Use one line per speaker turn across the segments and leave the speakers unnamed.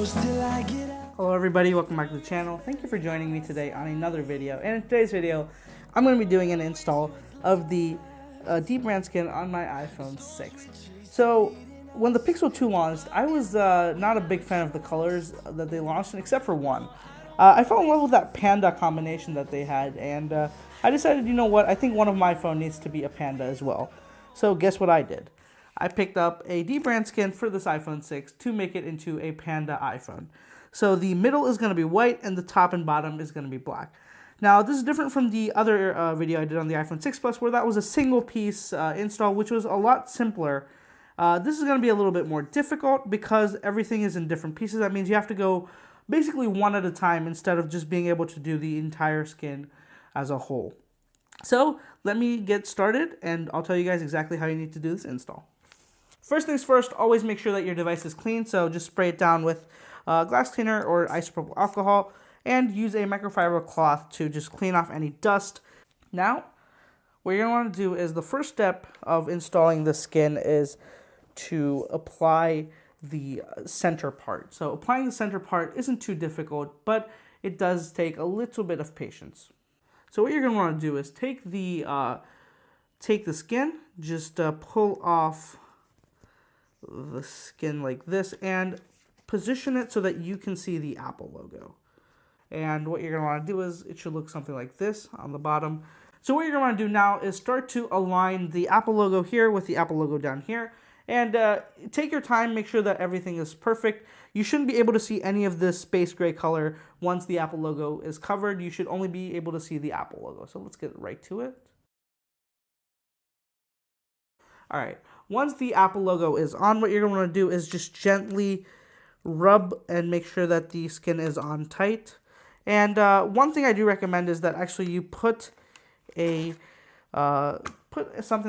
Hello everybody, welcome back to the channel. Thank you for joining me today on another video. And in today's video, I'm going to be doing an install of the dbrand skin on my iPhone 6. So when the Pixel 2 launched, I was not a big fan of the colors that they launched, except for one. I fell in love with that panda combination that they had, and I decided, you know what, I think one of my phone needs to be a panda as well. So guess what I did? I picked up a dbrand skin for this iPhone 6 to make it into a panda iPhone. So the middle is going to be white and the top and bottom is going to be black. Now this is different from the other video I did on the iPhone 6 Plus where that was a single piece install, which was a lot simpler. This is going to be a little bit more difficult because everything is in different pieces. That means you have to go basically one at a time instead of just being able to do the entire skin as a whole. So let me get started and I'll tell you guys exactly how you need to do this install. First things first, always make sure that your device is clean, so just spray it down with glass cleaner or isopropyl alcohol and use a microfiber cloth to just clean off any dust. Now, what you're going to want to do is the first step of installing the skin is to apply the center part. So applying the center part isn't too difficult, but it does take a little bit of patience. So what you're going to want to do is take the skin, just pull off the skin like this and position it so that you can see the Apple logo. And what you're going to want to do is it should look something like this on the bottom. So what you're going to want to do now is start to align the Apple logo here with the Apple logo down here. And take your time, make sure that everything is perfect. You shouldn't be able to see any of this space gray color once the Apple logo is covered. You should only be able to see the Apple logo. So let's get right to it. All right, once the Apple logo is on, what you're going to want to do is just gently rub and make sure that the skin is on tight. And one thing I do recommend is that actually you put something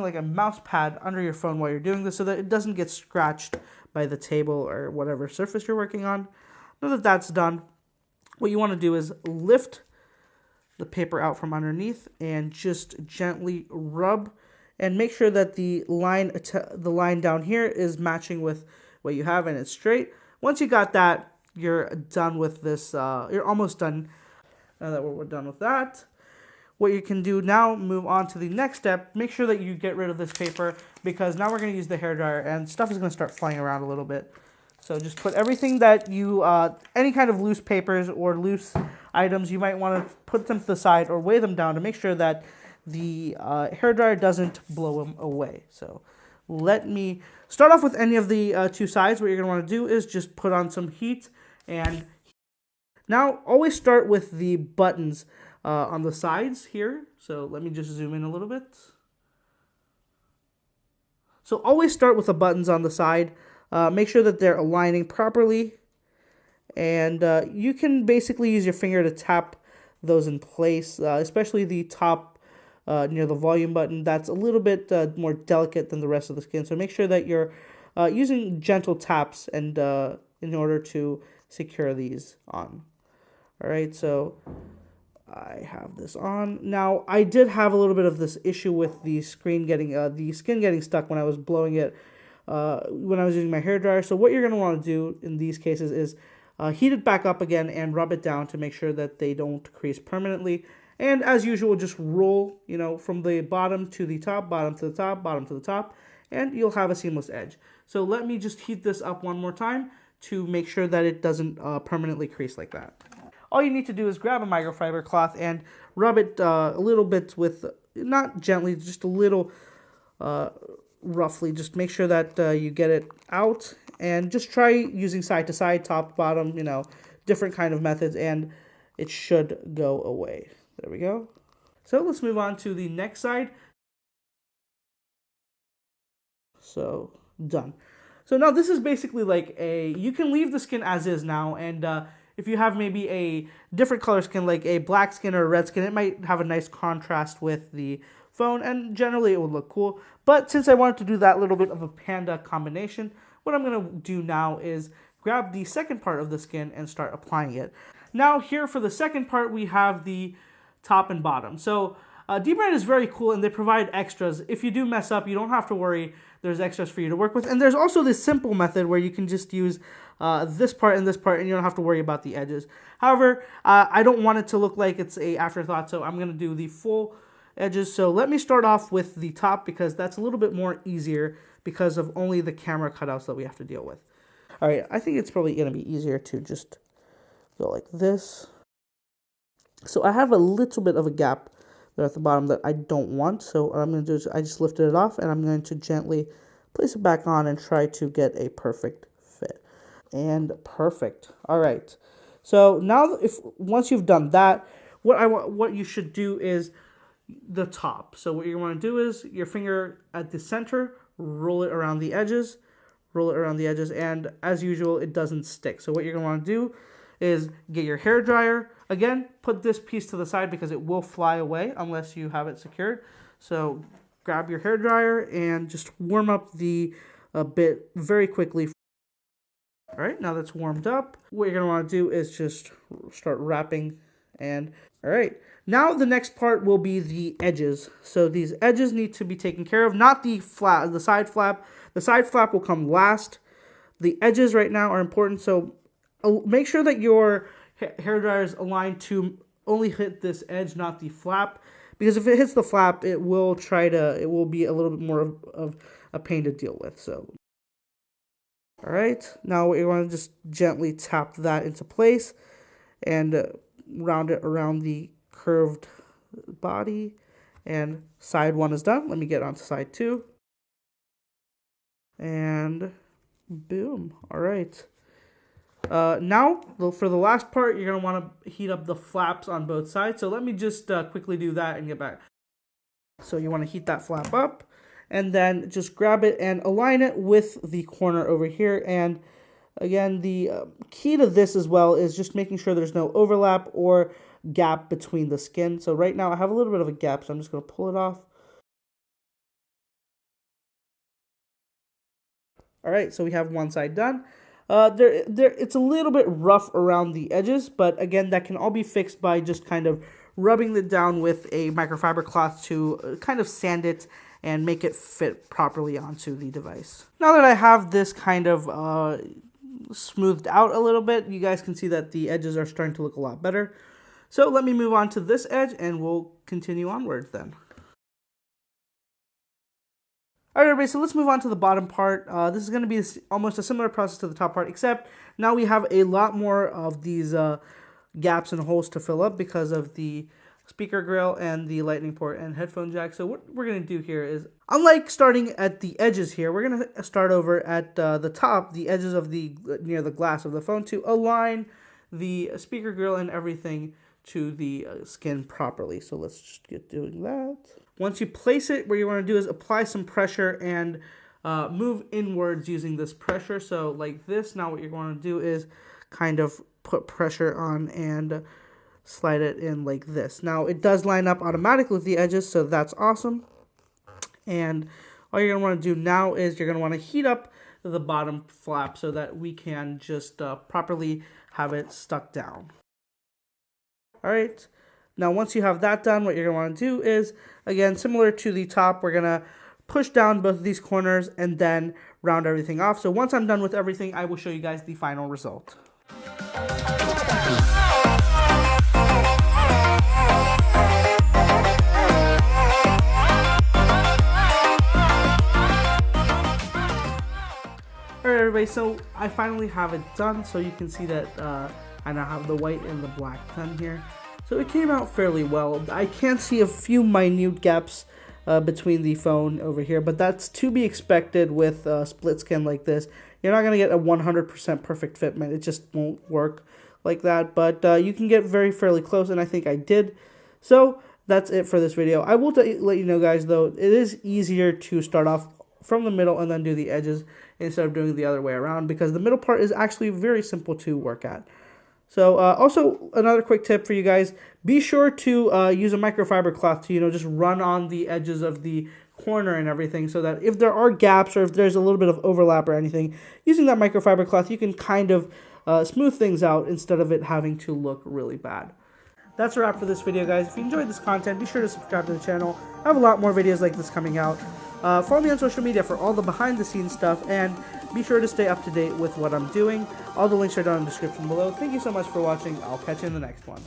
like a mouse pad under your phone while you're doing this so that it doesn't get scratched by the table or whatever surface you're working on. Now that that's done, what you want to do is lift the paper out from underneath and just gently rub and make sure that the line down here is matching with what you have and it's straight. Once you got that, you're done with this. You're almost done. Now that we're done with that, what you can do now, move on to the next step. Make sure that you get rid of this paper because now we're going to use the hairdryer and stuff is going to start flying around a little bit. So just put everything that you, any kind of loose papers or loose items, you might want to put them to the side or weigh them down to make sure that the hairdryer doesn't blow them away. So let me start off with any of the two sides. What you're going to want to do is just put on some heat. And now always start with the buttons on the sides here. So let me just zoom in a little bit. So always start with the buttons on the side. Make sure that they're aligning properly. And you can basically use your finger to tap those in place, especially the top near the volume button. That's a little bit more delicate than the rest of the skin. So make sure that you're using gentle taps and in order to secure these on. All right, so I have this on. Now, I did have a little bit of this issue with the skin getting stuck when I was blowing it when I was using my hairdryer. So what you're going to want to do in these cases is heat it back up again and rub it down to make sure that they don't crease permanently. And as usual, just roll, from the bottom to the top, bottom to the top, bottom to the top, and you'll have a seamless edge. So let me just heat this up one more time to make sure that it doesn't permanently crease like that. All you need to do is grab a microfiber cloth and rub it a little bit with, not gently, just a little roughly. Just make sure that you get it out and just try using side to side, top, bottom, different kind of methods, and it should go away. There we go. So let's move on to the next side. So done. So now this is basically like you can leave the skin as is now, and if you have maybe a different color skin, like a black skin or a red skin, it might have a nice contrast with the phone, and generally it would look cool. But since I wanted to do that little bit of a panda combination, what I'm going to do now is grab the second part of the skin and start applying it. Now here for the second part, we have the top and bottom. So Dbrand is very cool, and they provide extras. If you do mess up, you don't have to worry. There's extras for you to work with. And there's also this simple method where you can just use this part and this part, and you don't have to worry about the edges. However, I don't want it to look like it's a afterthought, so I'm going to do the full edges. So let me start off with the top, because that's a little bit more easier because of only the camera cutouts that we have to deal with. All right, I think it's probably going to be easier to just go like this. So I have a little bit of a gap there at the bottom that I don't want. So what I'm going to do is I just lifted it off, and I'm going to gently place it back on and try to get a perfect fit. And perfect. All right. So now, once you've done that, what you should do is the top. So what you want to do is your finger at the center, roll it around the edges, and as usual, it doesn't stick. So what you're going to want to do is get your hair dryer. Again, put this piece to the side because it will fly away unless you have it secured. So grab your hair dryer and just warm up the bit very quickly. All right, now that's warmed up, what you're going to want to do is just start wrapping. And all right, now the next part will be the edges. So these edges need to be taken care of, not the side flap. The side flap will come last. The edges right now are important, so make sure that your hair dryer is aligned to only hit this edge, not the flap, because if it hits the flap, it will be a little bit more of a pain to deal with. So, all right, now you want to just gently tap that into place and round it around the curved body. And side one is done. Let me get on to side two. And boom. All right. Now, for the last part, you're going to want to heat up the flaps on both sides. So let me just quickly do that and get back. So you want to heat that flap up, and then just grab it and align it with the corner over here. And again, the key to this as well is just making sure there's no overlap or gap between the skin. So right now I have a little bit of a gap, so I'm just going to pull it off. All right, so we have one side done. It's a little bit rough around the edges, but again, that can all be fixed by just kind of rubbing it down with a microfiber cloth to kind of sand it and make it fit properly onto the device. Now that I have this kind of smoothed out a little bit, you guys can see that the edges are starting to look a lot better. So let me move on to this edge and we'll continue onward then. Alright everybody, so let's move on to the bottom part. This is going to be almost a similar process to the top part, except now we have a lot more of these gaps and holes to fill up because of the speaker grill and the lightning port and headphone jack. So what we're going to do here is, unlike starting at the edges here, we're going to start over at the top, the edges of near the glass of the phone, to align the speaker grill and everything to the skin properly. So let's just get doing that. Once you place it, what you want to do is apply some pressure and move inwards using this pressure. So like this. Now what you're going to do is kind of put pressure on and slide it in like this. Now it does line up automatically with the edges, so that's awesome. And all you're going to want to do now is you're going to want to heat up the bottom flap so that we can just properly have it stuck down. All right. Now, once you have that done, what you're going to want to do is, again, similar to the top, we're going to push down both of these corners and then round everything off. So once I'm done with everything, I will show you guys the final result. Alright everybody, so I finally have it done. So you can see that I now have the white and the black done here. So it came out fairly well. I can see a few minute gaps between the phone over here, but that's to be expected with split skin like this. You're not going to get a 100% perfect fitment. It just won't work like that, but you can get fairly close, and I think I did. So that's it for this video. I will let you know, guys, though, it is easier to start off from the middle and then do the edges instead of doing the other way around, because the middle part is actually very simple to work at. So also another quick tip for you guys, be sure to use a microfiber cloth to, just run on the edges of the corner and everything, so that if there are gaps or if there's a little bit of overlap or anything, using that microfiber cloth, you can kind of smooth things out instead of it having to look really bad. that's a wrap for this video, guys. If you enjoyed this content, be sure to subscribe to the channel. I have a lot more videos like this coming out. Follow me on social media for all the behind-the-scenes stuff, and be sure to stay up to date with what I'm doing. All the links are down in the description below. Thank you so much for watching. I'll catch you in the next one.